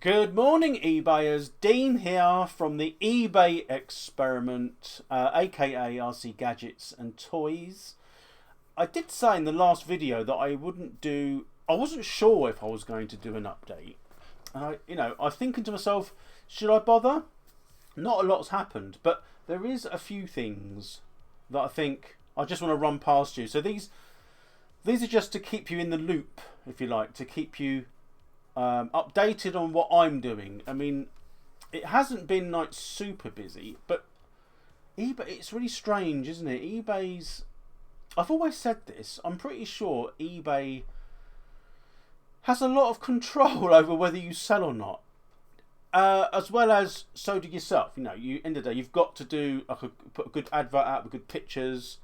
Good morning, eBayers. Dean here from the eBay experiment, aka RC Gadgets and Toys. I did say in the last video that I wasn't sure if I was going to do an update. And I was thinking to myself, should I bother? Not a lot's happened, but there is a few things that I think I just want to run past you. So these are just to keep you in the loop, if you like, to keep you updated on what I'm doing. I mean, it hasn't been like super busy, but eBay, it's really strange, isn't it? I've always said this, I'm pretty sure eBay has a lot of control over whether you sell or not. As well as so do yourself. End of the day, you've got to put a good advert out with good pictures,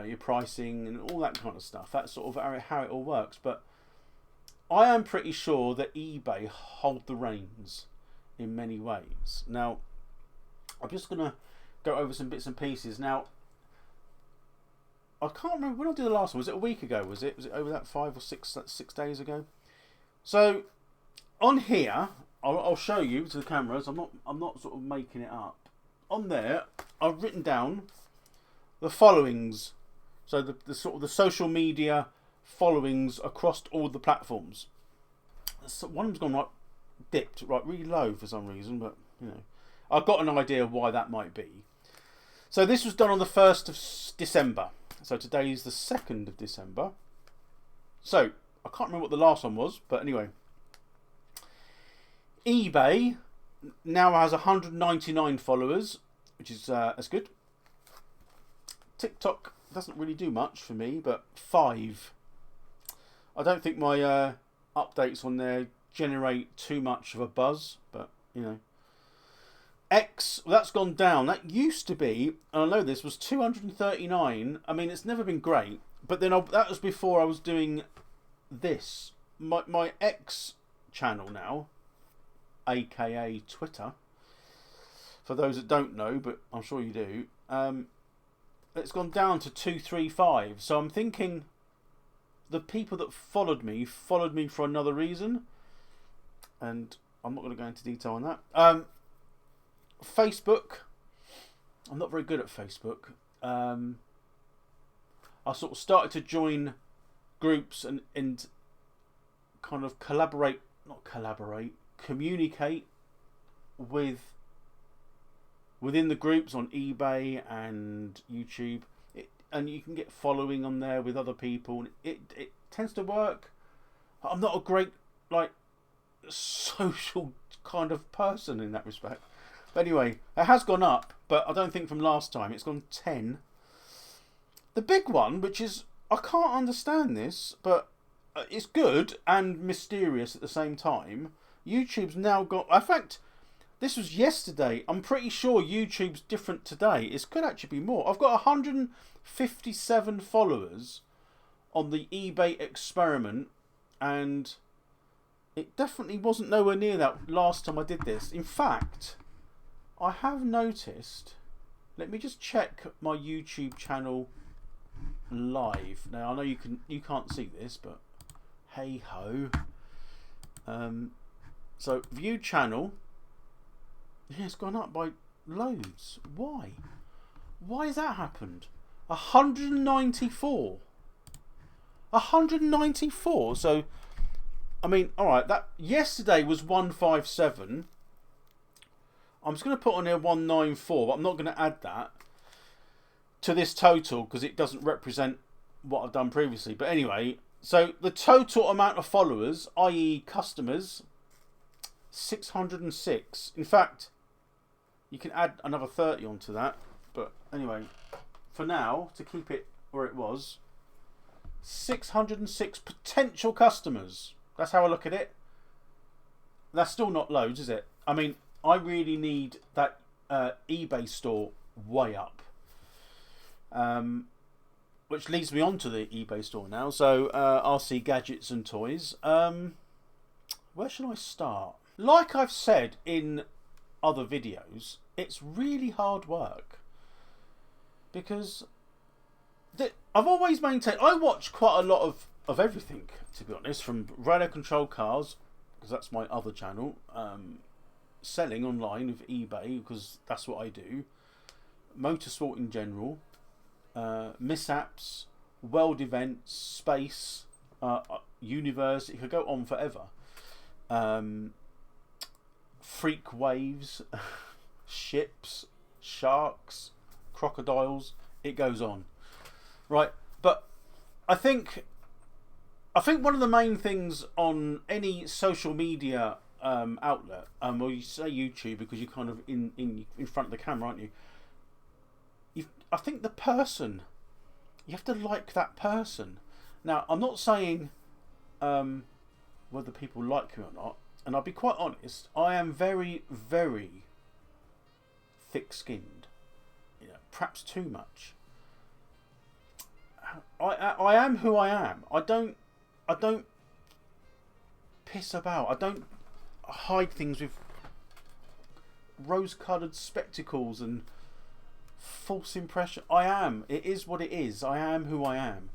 your pricing and all that kind of stuff. That's sort of how it all works. But I am pretty sure that eBay hold the reins in many ways. Now, I'm just going to go over some bits and pieces. Now, I can't remember when I did the last one. Was it a week ago? Was it over that 5 or 6 days ago? So, on here, I'll show you to the cameras. I'm not sort of making it up. On there, I've written down the followings. So the sort of the social media followings across all the platforms. So one of them's gone dipped really low for some reason, but I've got an idea of why that might be. So this was done on the 1st of December. So today is the 2nd of December. So I can't remember what the last one was, but anyway, eBay now has 199 followers, which is that's good. TikTok doesn't really do much for me, but 5. I don't think my updates on there generate too much of a buzz, but X, that's gone down. That used to be, and I know this, was 239. I mean, it's never been great, but then that was before I was doing this. My X channel now, aka Twitter, for those that don't know, but I'm sure you do, it's gone down to 235. So I'm thinking the people that followed me for another reason, and I'm not going to go into detail on that. Facebook, I'm not very good at Facebook. I sort of started to join groups and kind of communicate within the groups on eBay and YouTube. And you can get following on there with other people. It tends to work. I'm not a great social kind of person in that respect. But anyway, it has gone up, but I don't think from last time. It's gone 10. The big one, which is, I can't understand this, but it's good and mysterious at the same time. YouTube's now got, in fact, this was yesterday. I'm pretty sure YouTube's different today. It could actually be more. I've got 157 followers on the eBay experiment, and it definitely wasn't nowhere near that last time I did this. In fact, I have noticed, let me just check my YouTube channel live. Now I know you can't see this, but hey ho. So view channel. Yeah, it's gone up by loads. Why? Why has that happened? 194. 194. So, I mean, alright, that yesterday was 157. I'm just going to put on here 194, but I'm not going to add that to this total because it doesn't represent what I've done previously. But anyway, so the total amount of followers, i.e. customers, 606. In fact, you can add another 30 onto that. But anyway, for now, to keep it where it was, 606 potential customers. That's how I look at it. That's still not loads, is it? I mean, I really need that eBay store way up. Which leads me on to the eBay store now. So, RC Gadgets and Toys. Where should I start? Like I've said in other videos, it's really hard work. Because I've always maintained, I watch quite a lot of everything, to be honest, from radio control cars because that's my other channel, selling online with eBay, because that's what I do, motorsport in general, mishaps, world events, space, universe. It could go on forever. Freak waves, ships, sharks, crocodiles. It goes on, right? But I think one of the main things on any social media outlet, well, you say YouTube because you're kind of in front of the camera, aren't you? I think the person, you have to like that person. Now, I'm not saying whether people like you or not, and I'll be quite honest, I am very, very thick-skinned, perhaps too much. I am who I am. I don't piss about. I don't hide things with rose-coloured spectacles and false impression. I am. It is what it is. I am who I am.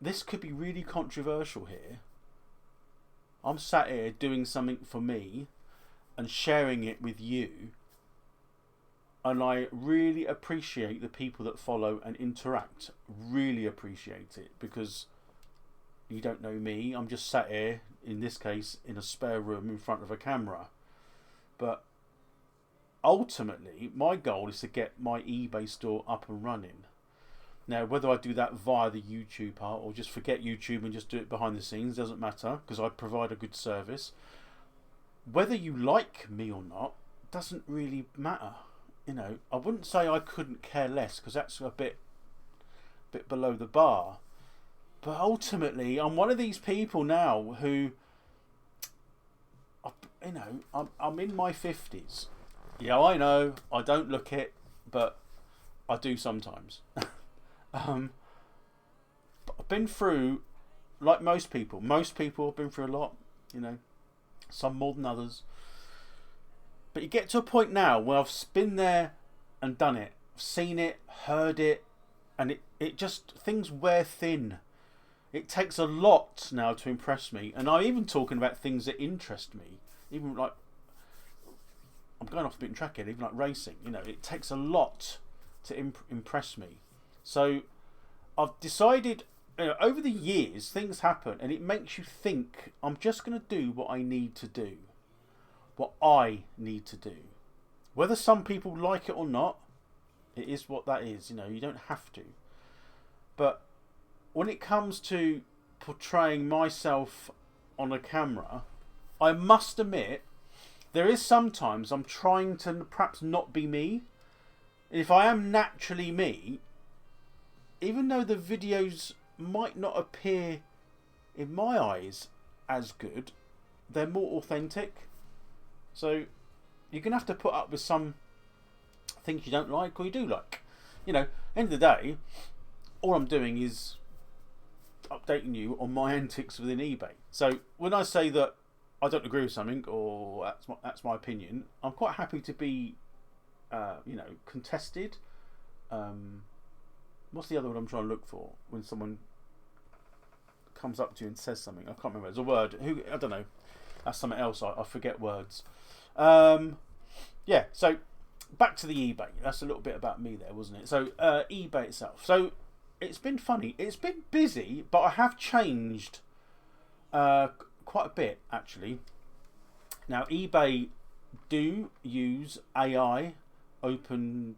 This could be really controversial here. I'm sat here doing something for me and sharing it with you, and I really appreciate the people that follow and interact. Really appreciate it, because you don't know me. I'm just sat here, in this case, in a spare room in front of a camera. But ultimately, my goal is to get my eBay store up and running. Now, whether I do that via the YouTube part or just forget YouTube and just do it behind the scenes, doesn't matter, because I provide a good service. Whether you like me or not doesn't really matter. I wouldn't say I couldn't care less, because that's a bit below the bar. But ultimately, I'm one of these people now who, I'm in my 50s. Yeah, I know, I don't look it, but I do sometimes. But I've been through, like most people have been through a lot, some more than others. But you get to a point now where I've been there and done it. I've seen it, heard it, and it just, things wear thin. It takes a lot now to impress me. And I'm even talking about things that interest me. Even like, I'm going off the beaten track here, even like racing. It takes a lot to impress me. So I've decided, over the years, things happen, and it makes you think, I'm just going to do what I need to do. What I need to do. Whether some people like it or not, it is what that is. You don't have to. But when it comes to portraying myself on a camera, I must admit, there is sometimes I'm trying to perhaps not be me. If I am naturally me, even though the videos might not appear in my eyes as good, they're more authentic. So you're going to have to put up with some things you don't like or you do like. End of the day, all I'm doing is updating you on my antics within eBay. So when I say that I don't agree with something, or that's my opinion, I'm quite happy to be, contested. What's the other word I'm trying to look for when someone comes up to you and says something? I can't remember. There's a word. I don't know. That's something else. I forget words. Yeah. So back to the eBay. That's a little bit about me there, wasn't it? So eBay itself. So it's been funny. It's been busy, but I have changed quite a bit actually. Now eBay do use AI, open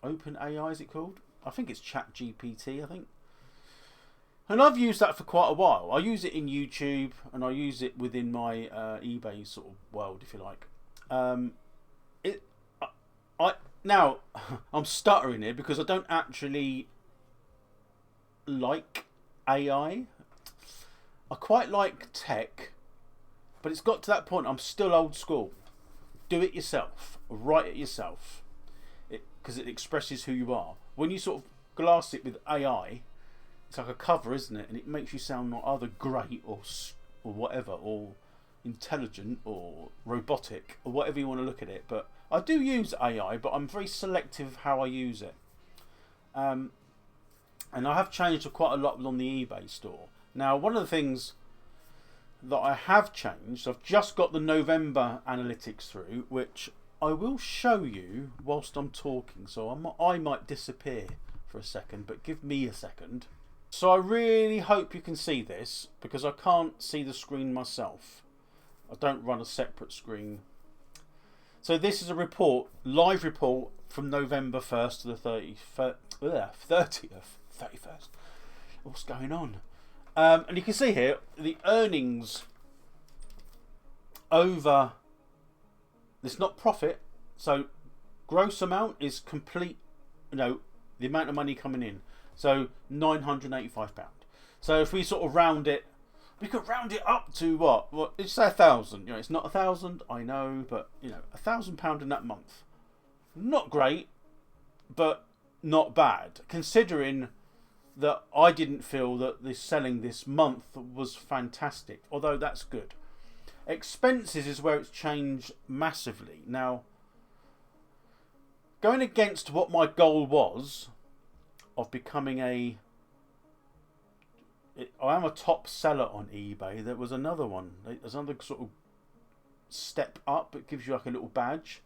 AI, is it called? I think it's Chat GPT, I think. And I've used that for quite a while. I use it in YouTube, and I use it within my eBay sort of world, if you like. Now I'm stuttering here because I don't actually like AI. I quite like tech, but it's got to that point. I'm still old school. Do it yourself. Write it yourself, because it expresses who you are. When you sort of glass it with AI, it's like a cover, isn't it? And it makes you sound not either great or whatever, or intelligent or robotic, or whatever you want to look at it. But I do use AI, but I'm very selective how I use it. And I have changed quite a lot on the eBay store. Now, one of the things that I have changed, I've just got the November analytics through, which I will show you whilst I'm talking. So I might disappear for a second, but give me a second. So I really hope you can see this, because I can't see the screen myself. I don't run a separate screen. So this is a report, live report from November 1st to the 31st. What's going on? And you can see here the earnings over, it's not profit, so gross amount is complete, the amount of money coming in. So £985. So if we sort of round it, we could round it up to what? Well, let's say 1,000. It's not 1,000, I know, but £1,000 in that month. Not great, but not bad, considering that I didn't feel that the selling this month was fantastic, although that's good. Expenses is where it's changed massively. Now, going against what my goal was of becoming I am a top seller on eBay. There was another one. There's another sort of step up. It gives you like a little badge.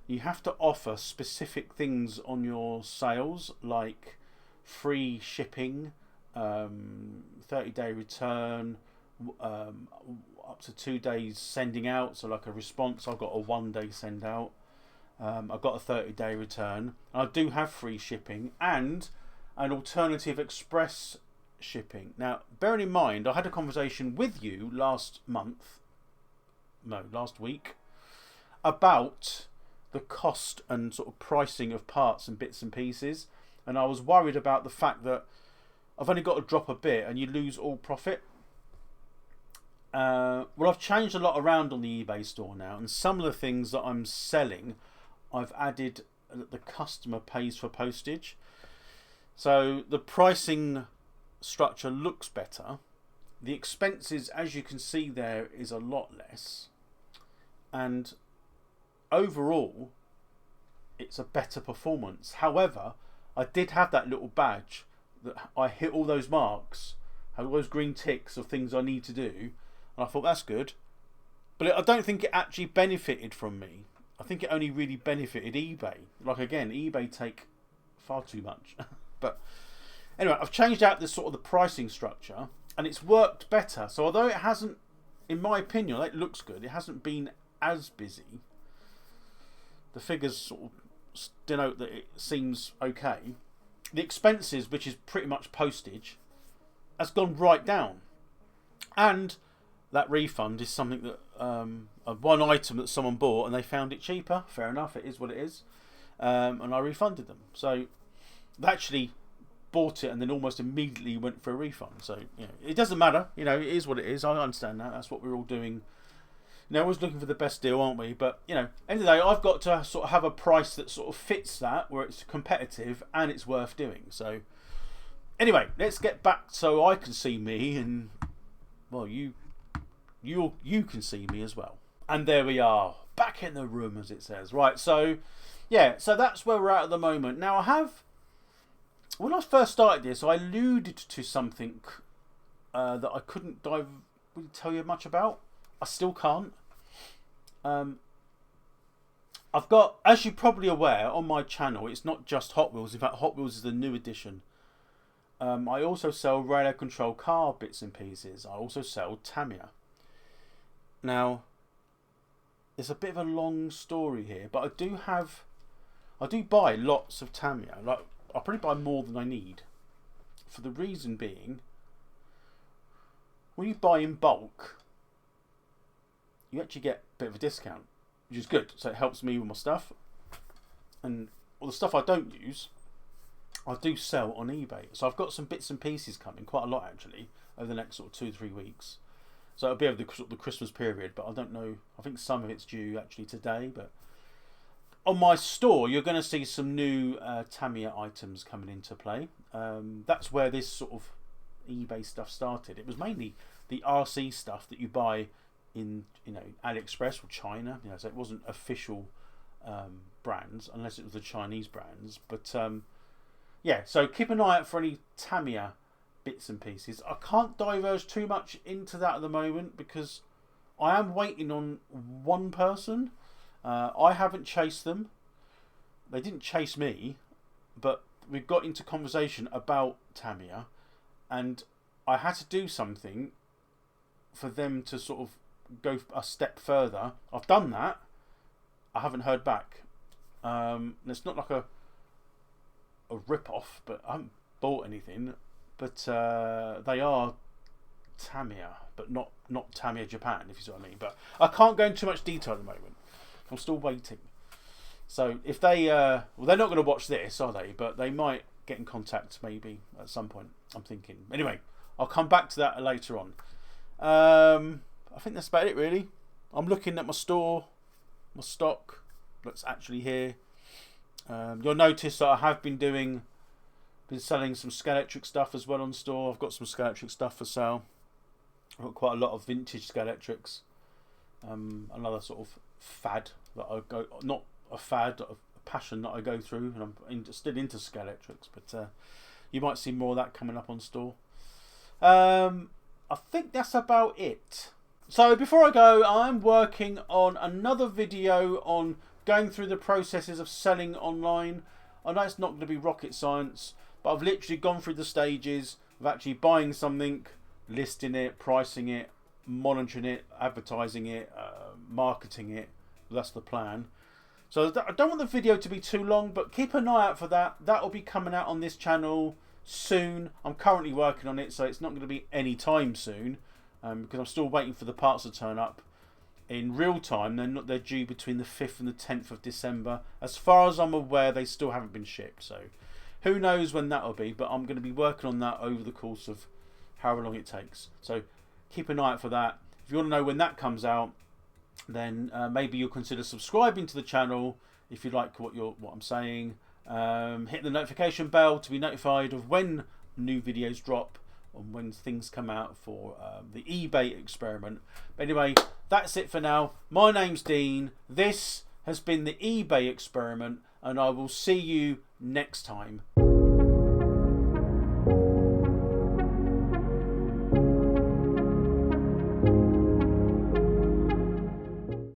You have to offer specific things on your sales, like free shipping, 30-day return, up to 2 days sending out. So like a response, I've got a 1-day send out. I've got a 30-day return. I do have free shipping and an alternative express shipping. Now, bearing in mind, I had a conversation with you last week about the cost and sort of pricing of parts and bits and pieces, and I was worried about the fact that I've only got to drop a bit and you lose all profit. Well, I've changed a lot around on the eBay store now, and some of the things that I'm selling, I've added that the customer pays for postage. So the pricing structure looks better. The expenses, as you can see there, is a lot less. And overall, it's a better performance. However, I did have that little badge that I hit all those marks, had all those green ticks of things I need to do, and I thought that's good. But I don't think it actually benefited from me. I think it only really benefited eBay. Like again, eBay take far too much. But anyway, I've changed out this sort of the pricing structure, and it's worked better. So although it hasn't, in my opinion, it looks good, it hasn't been as busy. The figures sort of denote that it seems okay. The expenses, which is pretty much postage, has gone right down. And that refund is something that one item that someone bought and they found it cheaper. Fair enough, it is what it is. And I refunded them. So they actually bought it and then almost immediately went for a refund. So it doesn't matter. It is what it is. I understand that. That's what we're all doing. Always looking for the best deal, aren't we? But end of the day, I've got to sort of have a price that sort of fits that, where it's competitive and it's worth doing. So anyway, let's get back so I can see me, and well, you can see me as well. And there we are, back in the room, as it says. Right, so yeah, so that's where we're at the moment. Now, when I first started this, I alluded to something that I couldn't really tell you much about. I still can't. I've got, as you're probably aware, on my channel, it's not just Hot Wheels. In fact, Hot Wheels is the new edition. I also sell radio control car bits and pieces. I also sell Tamiya. Now, it's a bit of a long story here, but I do buy lots of Tamiya. Like, I probably buy more than I need. For the reason being, when you buy in bulk, you actually get a bit of a discount, which is good. So it helps me with my stuff. And all the stuff I don't use, I do sell on eBay. So I've got some bits and pieces coming, quite a lot actually, over the next sort of 2-3 weeks. So it'll be over the Christmas period, but I don't know. I think some of it's due actually today. But on my store, you're going to see some new Tamiya items coming into play. That's where this sort of eBay stuff started. It was mainly the RC stuff that you buy in AliExpress or China, so it wasn't official brands unless it was the Chinese brands. But yeah, so keep an eye out for any Tamiya bits and pieces. I can't diverge too much into that at the moment because I am waiting on one person. I haven't chased them. They didn't chase me, but we got into conversation about Tamiya, and I had to do something for them to sort of go a step further. I've done that. I haven't heard back. It's not like a rip-off, but I haven't bought anything. But they are Tamiya, but not Tamiya Japan, if you see what I mean. But I can't go into too much detail at the moment. I'm still waiting. So if they, well, they're not going to watch this, are they? But they might get in contact maybe at some point, I'm thinking. Anyway, I'll come back to that later on. I think that's about it, really. I'm looking at my store, my stock that's actually here. You'll notice that I have been selling some Scalextric stuff as well on store. I've got some Scalextric stuff for sale. I've got quite a lot of vintage Scalextrics. Another sort of fad that I go, not a fad, a passion that I go through, and I'm still into Scalextrics, but you might see more of that coming up on store. I think that's about it. So before I go, I'm working on another video on going through the processes of selling online. I know it's not going to be rocket science, but I've literally gone through the stages of actually buying something, listing it, pricing it, monitoring it, advertising it, marketing it. That's the plan. So I don't want the video to be too long, but keep an eye out for that. That will be coming out on this channel soon. I'm currently working on it, so it's not going to be any time soon, because I'm still waiting for the parts to turn up in real time. They're due between the 5th and the 10th of December. As far as I'm aware, they still haven't been shipped, so who knows when that'll be, but I'm going to be working on that over the course of however long it takes. So keep an eye out for that. If you want to know when that comes out, then maybe you'll consider subscribing to the channel if you like what I'm saying. Hit the notification bell to be notified of when new videos drop and when things come out for the eBay experiment. But anyway, that's it for now. My name's Dean. This has been the eBay experiment, and I will see you next time.